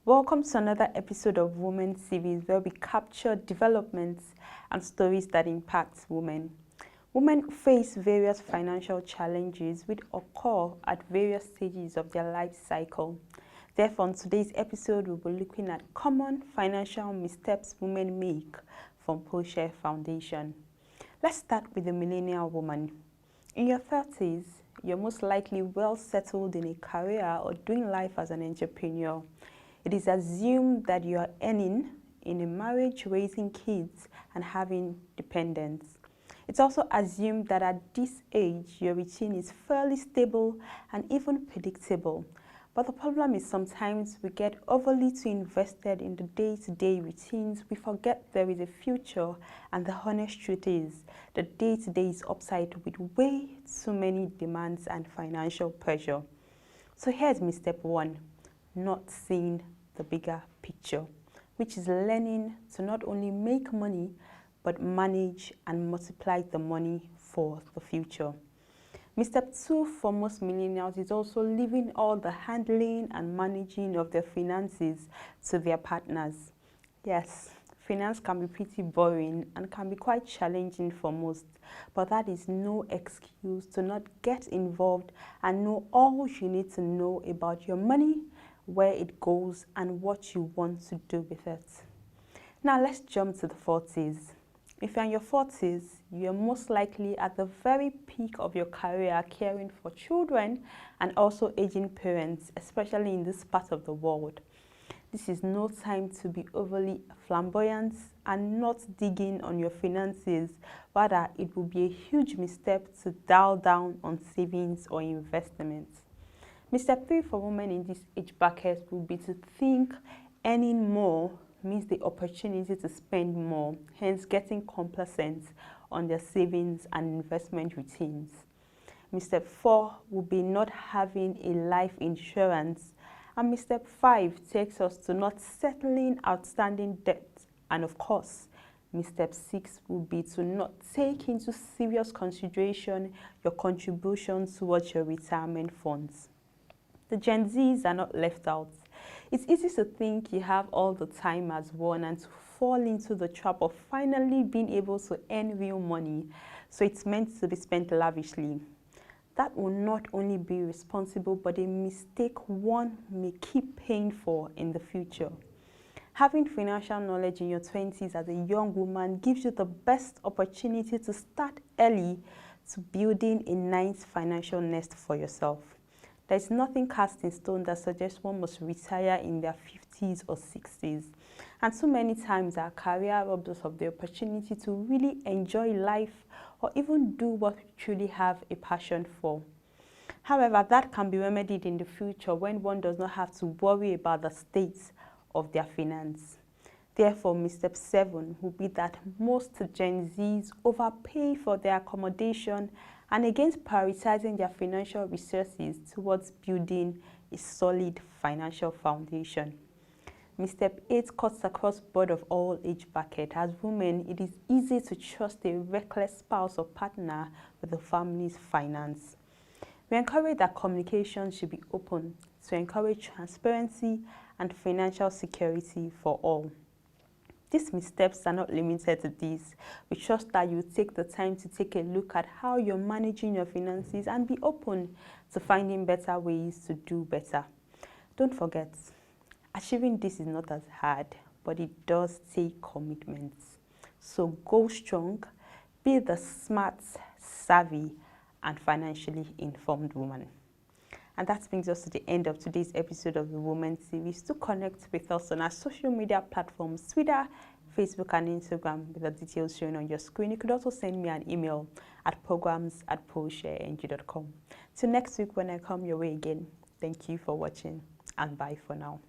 Welcome to another episode of Women series where we capture developments and stories that impact women. Women face various financial challenges which occur at various stages of their life cycle. Therefore, in today's episode, we'll be looking at common financial missteps women make from Proshare Foundation. Let's start with the millennial woman. In your 30s, you're most likely well settled in a career or doing life as an entrepreneur. It is assumed that you are earning in a marriage, raising kids, and having dependents. It's also assumed that at this age, your routine is fairly stable and even predictable. But the problem is sometimes we get overly too invested in the day-to-day routines, we forget there is a future, and the honest truth is the day-to-day is upside with way too many demands and financial pressure. So here's misstep 1, not seeing the bigger picture, which is learning to not only make money, but manage and multiply the money for the future. Misstep 2 for most millennials is also leaving all the handling and managing of their finances to their partners. Yes, finance can be pretty boring and can be quite challenging for most, but that is no excuse to not get involved and know all you need to know about your money, where it goes, and what you want to do with it. Now let's jump to the 40s. If you're in your 40s, you're most likely at the very peak of your career caring for children and also aging parents, especially in this part of the world. This is no time to be overly flamboyant and not digging on your finances. Rather, it will be a huge misstep to dial down on savings or investments. Misstep 3 for women in this age bracket will be to think earning more means the opportunity to spend more, hence getting complacent on their savings and investment routines. Misstep 4 will be not having a life insurance. And misstep 5 takes us to not settling outstanding debt. And of course, misstep 6 will be to not take into serious consideration your contributions towards your retirement funds. The Gen Zs are not left out. It's easy to think you have all the time as one and to fall into the trap of finally being able to earn real money, so it's meant to be spent lavishly. That will not only be responsible, but a mistake one may keep paying for in the future. Having financial knowledge in your 20s as a young woman gives you the best opportunity to start early to building a nice financial nest for yourself. There is nothing cast in stone that suggests one must retire in their 50s or 60s. And so many times our career robs us of the opportunity to really enjoy life or even do what we truly have a passion for. However, that can be remedied in the future when one does not have to worry about the state of their finance. Therefore, misstep 7 will be that most Gen Zs overpay for their accommodation and against prioritizing their financial resources towards building a solid financial foundation. Misstep 8 cuts across board of all age brackets. As women, it is easy to trust a reckless spouse or partner with the family's finance. We encourage that communication should be open to encourage transparency and financial security for all. These missteps are not limited to this. We trust that you take the time to take a look at how you're managing your finances and be open to finding better ways to do better. Don't forget, achieving this is not as hard, but it does take commitment. So go strong, be the smart, savvy, and financially informed woman. And that brings us to the end of today's episode of the Women series. To connect with us on our social media platforms, Twitter, Facebook, and Instagram, with the details shown on your screen. You could also send me an email at programs@ProshareNG.com. Till next week when I come your way again, thank you for watching and bye for now.